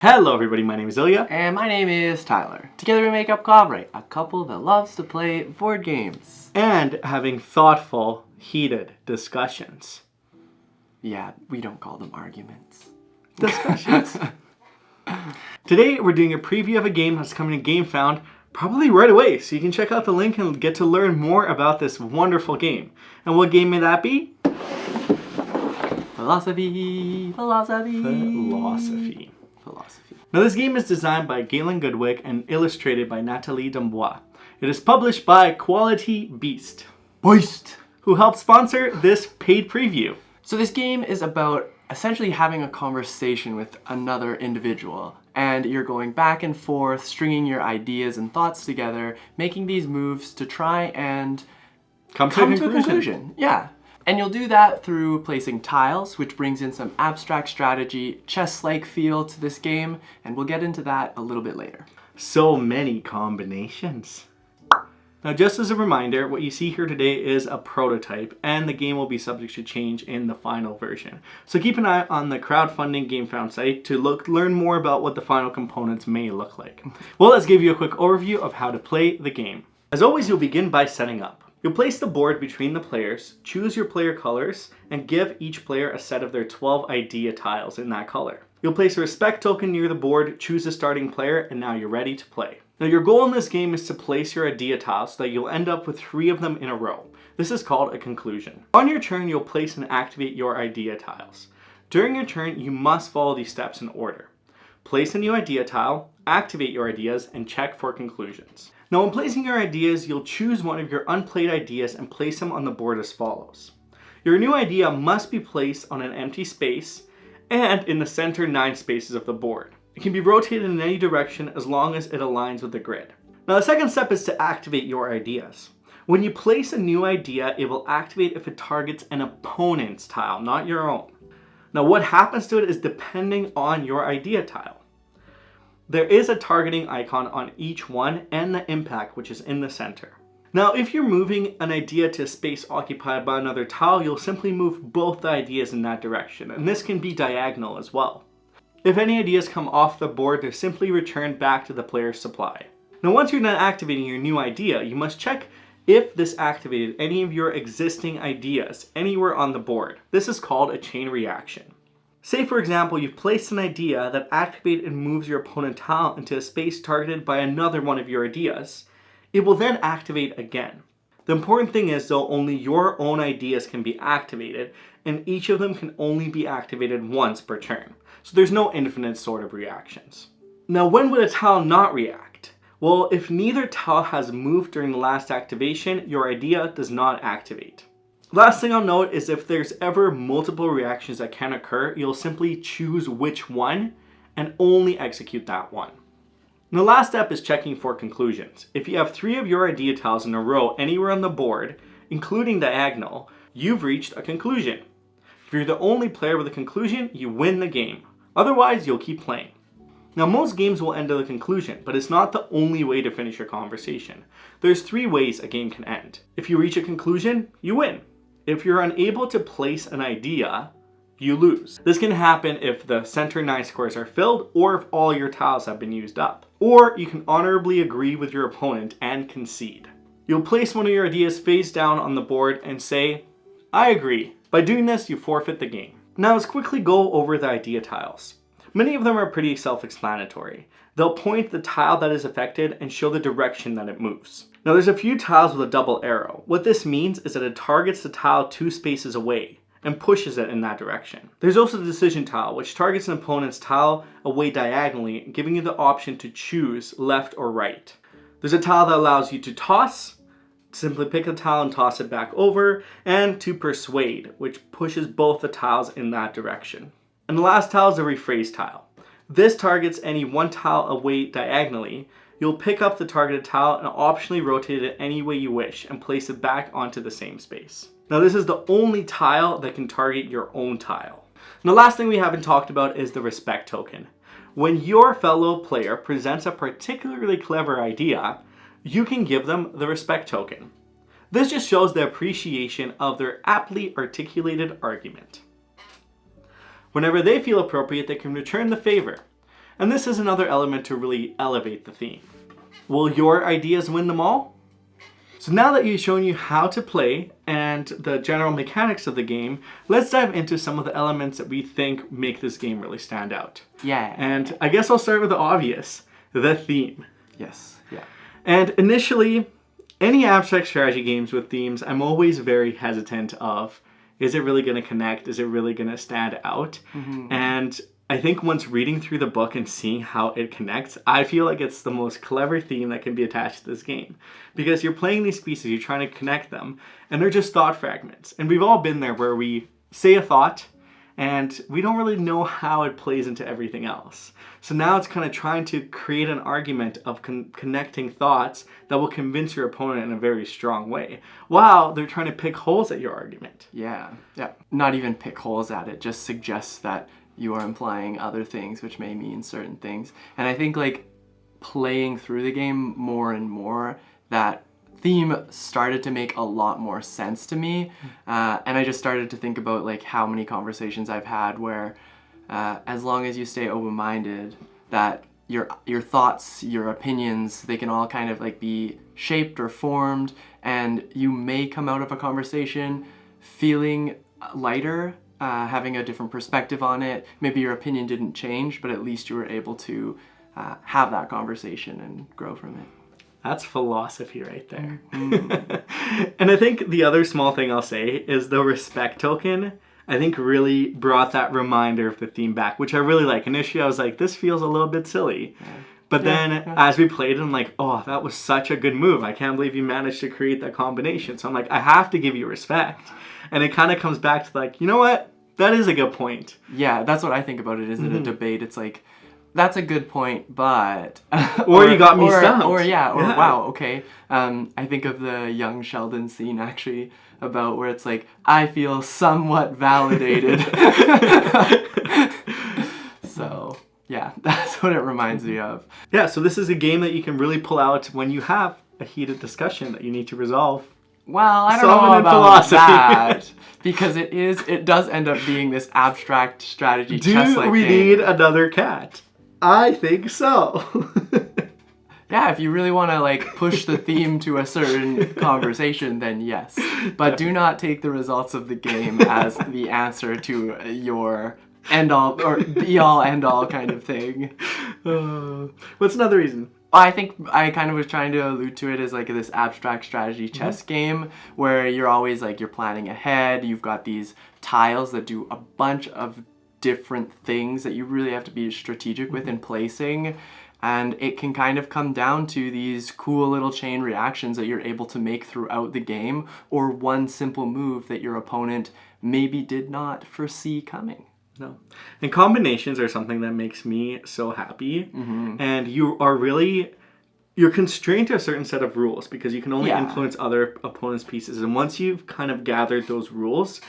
Hello everybody, my name is Ilya. And my name is Tyler. Together we make up kovray, a couple that loves to play board games. And having thoughtful, heated discussions. Yeah, we don't call them arguments. Discussions. Today we're doing a preview of a game that's coming to GameFound probably right away, so you can check out the link and get to learn more about this wonderful game. And what game may that be? Philosophy. Now this game is designed by Galen Goodwick and illustrated by Nathalie Dambois. It is published by Quality Beast, who helped sponsor this paid preview. So this game is about essentially having a conversation with another individual, and you're going back and forth, stringing your ideas and thoughts together, making these moves to try and Come to a conclusion. Yeah. And you'll do that through placing tiles, which brings in some abstract strategy, chess-like feel to this game, and we'll get into that a little bit later. So many combinations. Now just as a reminder, what you see here today is a prototype, and the game will be subject to change in the final version. So keep an eye on the crowdfunding GameFound site to learn more about what the final components may look like. Well, let's give you a quick overview of how to play the game. As always, you'll begin by setting up. You'll place the board between the players, choose your player colors, and give each player a set of their 12 idea tiles in that color. You'll place a respect token near the board, choose a starting player, and now you're ready to play. Now your goal in this game is to place your idea tiles so that you'll end up with 3 of them in a row. This is called a conclusion. On your turn, you'll place and activate your idea tiles. During your turn, you must follow these steps in order. Place a new idea tile, activate your ideas, and check for conclusions. Now when placing your ideas, you'll choose one of your unplayed ideas and place them on the board as follows. Your new idea must be placed on an empty space and in the center 9 spaces of the board. It can be rotated in any direction as long as it aligns with the grid. Now the second step is to activate your ideas. When you place a new idea, it will activate if it targets an opponent's tile, not your own. Now what happens to it is depending on your idea tile. There is a targeting icon on each one and the impact, which is in the center. Now, if you're moving an idea to a space occupied by another tile, you'll simply move both the ideas in that direction, and this can be diagonal as well. If any ideas come off the board, they're simply returned back to the player's supply. Now, once you're done activating your new idea, you must check if this activated any of your existing ideas anywhere on the board. This is called a chain reaction. Say for example, you've placed an idea that activates and moves your opponent's tile into a space targeted by another one of your ideas. It will then activate again. The important thing is though, only your own ideas can be activated, and each of them can only be activated once per turn. So there's no infinite sort of reactions. Now when would a tile not react? Well, if neither tile has moved during the last activation, your idea does not activate. Last thing I'll note is if there's ever multiple reactions that can occur, you'll simply choose which one and only execute that one. And the last step is checking for conclusions. If you have 3 of your idea tiles in a row anywhere on the board, including diagonal, you've reached a conclusion. If you're the only player with a conclusion, you win the game. Otherwise, you'll keep playing. Now most games will end at a conclusion, but it's not the only way to finish your conversation. There's 3 ways a game can end. If you reach a conclusion, you win. If you're unable to place an idea, you lose. This can happen if the center 9 squares are filled or if all your tiles have been used up. Or you can honorably agree with your opponent and concede. You'll place one of your ideas face down on the board and say, I agree. By doing this, you forfeit the game. Now let's quickly go over the idea tiles. Many of them are pretty self-explanatory. They'll point the tile that is affected and show the direction that it moves. Now there's a few tiles with a double arrow. What this means is that it targets the tile 2 spaces away and pushes it in that direction. There's also the decision tile, which targets an opponent's tile away diagonally, giving you the option to choose left or right. There's a tile that allows you to toss, simply pick a tile and toss it back over, and to persuade, which pushes both the tiles in that direction. And the last tile is the rephrase tile. This targets any one tile away diagonally. You'll pick up the targeted tile and optionally rotate it any way you wish and place it back onto the same space. Now this is the only tile that can target your own tile. And the last thing we haven't talked about is the respect token. When your fellow player presents a particularly clever idea, you can give them the respect token. This just shows the appreciation of their aptly articulated argument. Whenever they feel appropriate, they can return the favor. And this is another element to really elevate the theme. Will your ideas win them all? So now that we've shown you how to play and the general mechanics of the game, let's dive into some of the elements that we think make this game really stand out. Yeah. And I guess I'll start with the obvious, the theme. Yes. Yeah. And initially, any abstract strategy games with themes, I'm always very hesitant of, is it really going to connect? Is it really going to stand out? And I think once reading through the book and seeing how it connects, I feel like it's the most clever theme that can be attached to this game. Because you're playing these pieces, you're trying to connect them, and they're just thought fragments. And we've all been there where we say a thought, and we don't really know how it plays into everything else. So now it's kind of trying to create an argument of connecting thoughts that will convince your opponent in a very strong way, while they're trying to pick holes at your argument. Yeah. Yeah. Not even pick holes at it, just suggests that you are implying other things which may mean certain things. And I think like playing through the game more and more, that theme started to make a lot more sense to me. And I just started to think about like how many conversations I've had where as long as you stay open-minded, that your thoughts, your opinions, they can all kind of like be shaped or formed, and you may come out of a conversation feeling lighter, having a different perspective on it. Maybe your opinion didn't change, but at least you were able to have that conversation and grow from it. That's philosophy right there. And I think the other small thing I'll say is the respect token, I think really brought that reminder of the theme back, which I really like. Initially I was like, this feels a little bit silly. But then as we played it, I'm like, oh, that was such a good move. I can't believe you managed to create that combination. So I'm like, I have to give you respect. And it kind of comes back to like, you know what? That is a good point. Yeah, that's what I think about it. Is it a debate? It's like, that's a good point, but... or you got me stumped. Or wow, okay. I think of the young Sheldon scene, actually, about where it's like, I feel somewhat validated. So, yeah, that's what it reminds me of. Yeah, so this is a game that you can really pull out when you have a heated discussion that you need to resolve. Well, I don't know about that, because it does end up being this abstract strategy chess-like Do we game. need another cat? I think so. Yeah, if you really want to like push the theme to a certain conversation, then yes. But do not take the results of the game as the answer to your end-all or be-all, end-all kind of thing. What's another reason? I think I kind of was trying to allude to it as like this abstract strategy chess game where you're always like, you're planning ahead, you've got these tiles that do a bunch of different things that you really have to be strategic with in placing, and it can kind of come down to these cool little chain reactions that you're able to make throughout the game, or one simple move that your opponent maybe did not foresee coming. No. And combinations are something that makes me so happy. And you're constrained to a certain set of rules because you can only influence other opponents' pieces. And once you've kind of gathered those rules,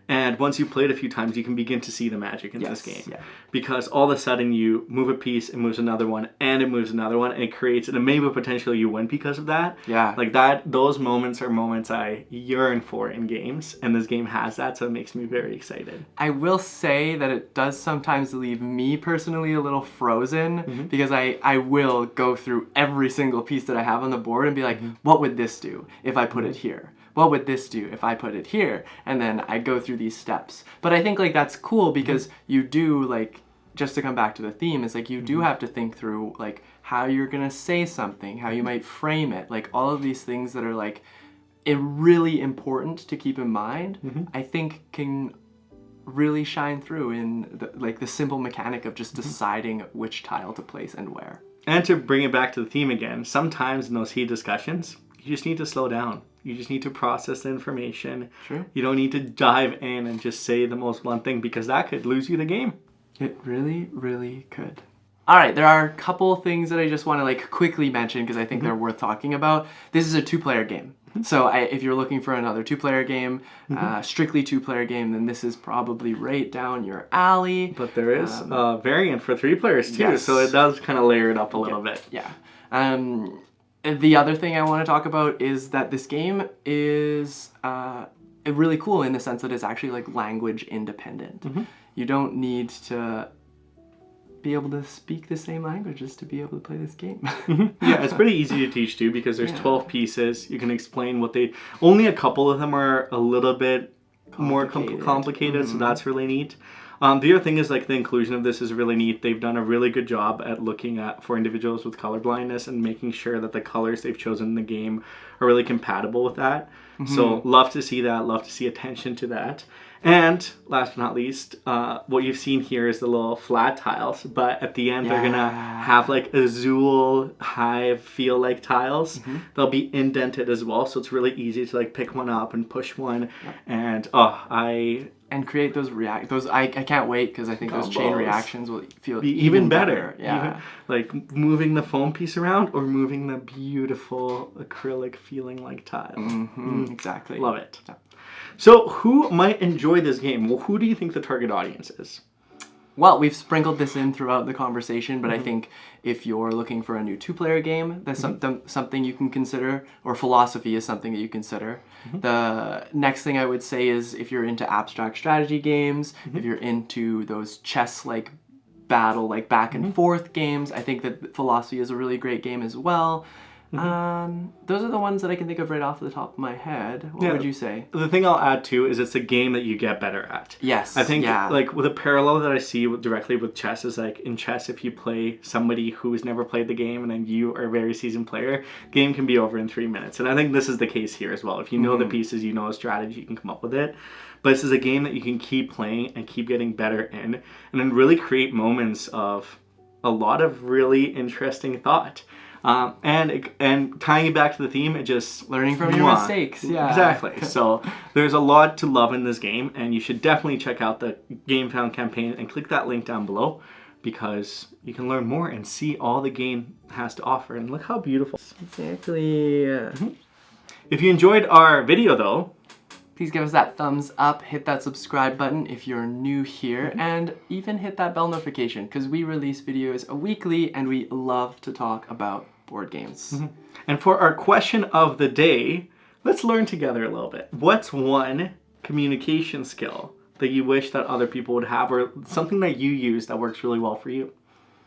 and once you play it a few times, you can begin to see the magic in this game. Yeah. Because all of a sudden you move a piece, it moves another one, and it moves another one, and it creates, and maybe potentially you win because of that. Yeah. Like that, those moments are moments I yearn for in games, and this game has that, so it makes me very excited. I will say that it does sometimes leave me personally a little frozen, because I will go through every single piece that I have on the board and be like, what would this do if I put it here? What would this do if I put it here? And then I go through these steps. But I think like that's cool because you do like, just to come back to the theme, it's like you do have to think through like how you're gonna say something, how you might frame it, like all of these things that are like really important to keep in mind, I think can really shine through in the simple mechanic of just deciding which tile to place and where. And to bring it back to the theme again, sometimes in those heated discussions, you just need to slow down. You just need to process the information. Sure. You don't need to dive in and just say the most blunt thing because that could lose you the game. It really, really could. All right, there are a couple things that I just want to like quickly mention because I think they're worth talking about. This is a two-player game. So if you're looking for another two-player game, strictly two-player game, then this is probably right down your alley. But there is a variant for 3 players too, yes. so it does kind of layer it up a little bit. Yeah. The other thing I want to talk about is that this game is really cool in the sense that it's actually like language independent. You don't need to be able to speak the same languages to be able to play this game. Yeah, it's pretty easy to teach too because there's Yeah. 12 pieces. You can explain what they... Only a couple of them are a little bit more complicated, so that's really neat. The other thing is like the inclusion of this is really neat. They've done a really good job at looking at for individuals with color blindness and making sure that the colors they've chosen in the game are really compatible with that. So love to see that, love to see attention to that. And last but not least, what you've seen here is the little flat tiles, but at the end they're gonna have like azul hive feel like tiles. They'll be indented as well, so it's really easy to like pick one up and push one. And and create those I can't wait because I think those chain reactions will feel be even better. Yeah. Even, like moving the foam piece around or moving the beautiful acrylic feeling like tile. Exactly. Love it. Yeah. So who might enjoy this game? Well, who do you think the target audience is? Well, we've sprinkled this in throughout the conversation, but I think if you're looking for a new two-player game, that's something you can consider, or philosophy is something that you consider. The next thing I would say is if you're into abstract strategy games, if you're into those chess-like battle, like back and forth games, I think that philosophy is a really great game as well. Those are the ones that I can think of right off the top of my head. What would you say? The thing I'll add too is it's a game that you get better at. Yes. I think like with a parallel that I see directly with chess is like in chess, if you play somebody who's never played the game and then you are a very seasoned player, game can be over in 3 minutes. And I think this is the case here as well. If you know the pieces, you know a strategy, you can come up with it. But this is a game that you can keep playing and keep getting better in, and then really create moments of a lot of really interesting thought. And tying it back to the theme, it just... Learning from your mistakes, yeah. Exactly. So there's a lot to love in this game, and you should definitely check out the Game Found campaign and click that link down below because you can learn more and see all the game has to offer. And look how beautiful. Exactly. If you enjoyed our video, though... Please give us that thumbs up, hit that subscribe button if you're new here, and even hit that bell notification because we release videos weekly and we love to talk about board games. And for our question of the day, let's learn together a little bit. What's one communication skill that you wish that other people would have, or something that you use that works really well for you?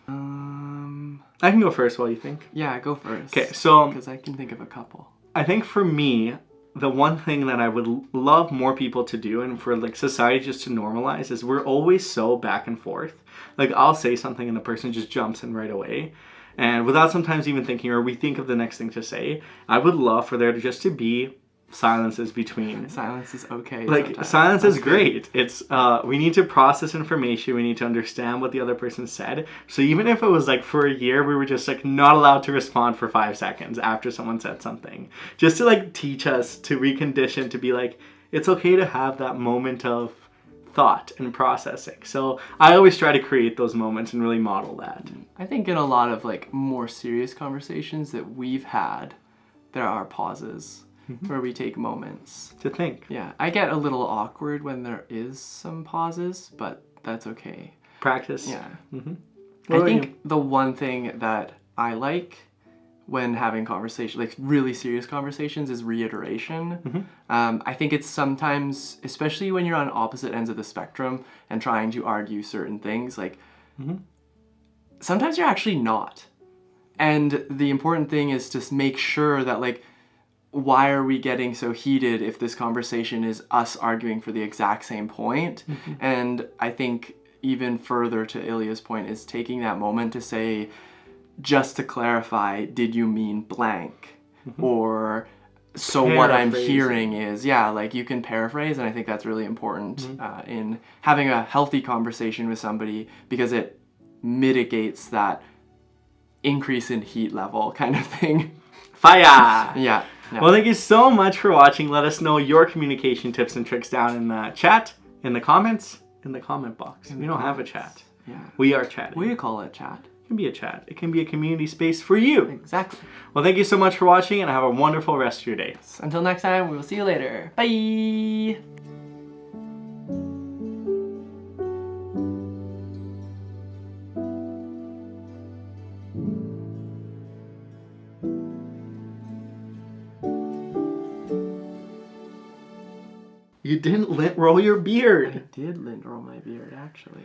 I can go first while you think. Yeah, go first. Okay, so... because I can think of a couple. I think for me, the one thing that I would love more people to do and for like society just to normalize is we're always so back and forth. Like I'll say something and the person just jumps in right away. And without sometimes even thinking, or we think of the next thing to say, I would love for there to just to be silences between. Silence is okay. Like sometimes. silence is great. It's we need to process information. We need to understand what the other person said. So even if it was like for a year, we were just like not allowed to respond for 5 seconds after someone said something, just to like teach us to recondition to be like it's okay to have that moment of thought and processing. So I always try to create those moments and really model that. I think in a lot of like more serious conversations that we've had, there are pauses. Where we take moments to think. Yeah, I get a little awkward when there is some pauses, but that's okay. Practice. Yeah. I think the one thing that I like when having conversation, like really serious conversations, is reiteration. I think it's sometimes, especially when you're on opposite ends of the spectrum and trying to argue certain things, like sometimes you're actually not. And the important thing is to make sure that like, why are we getting so heated if this conversation is us arguing for the exact same point? And I think even further to Ilya's point is taking that moment to say, just to clarify, did you mean blank? Or so what I'm hearing is, like you can paraphrase, and I think that's really important in having a healthy conversation with somebody because it mitigates that increase in heat level kind of thing. Fire! Yeah. Well, thank you so much for watching. Let us know your communication tips and tricks down in the chat, in the comments, in the comment box. We don't have a chat. Yeah. We are chatting. We call it chat. It can be a chat. It can be a community space for you. Exactly. Well, thank you so much for watching and have a wonderful rest of your day. Until next time, we will see you later. Bye! You didn't lint roll your beard. I did lint roll my beard, actually.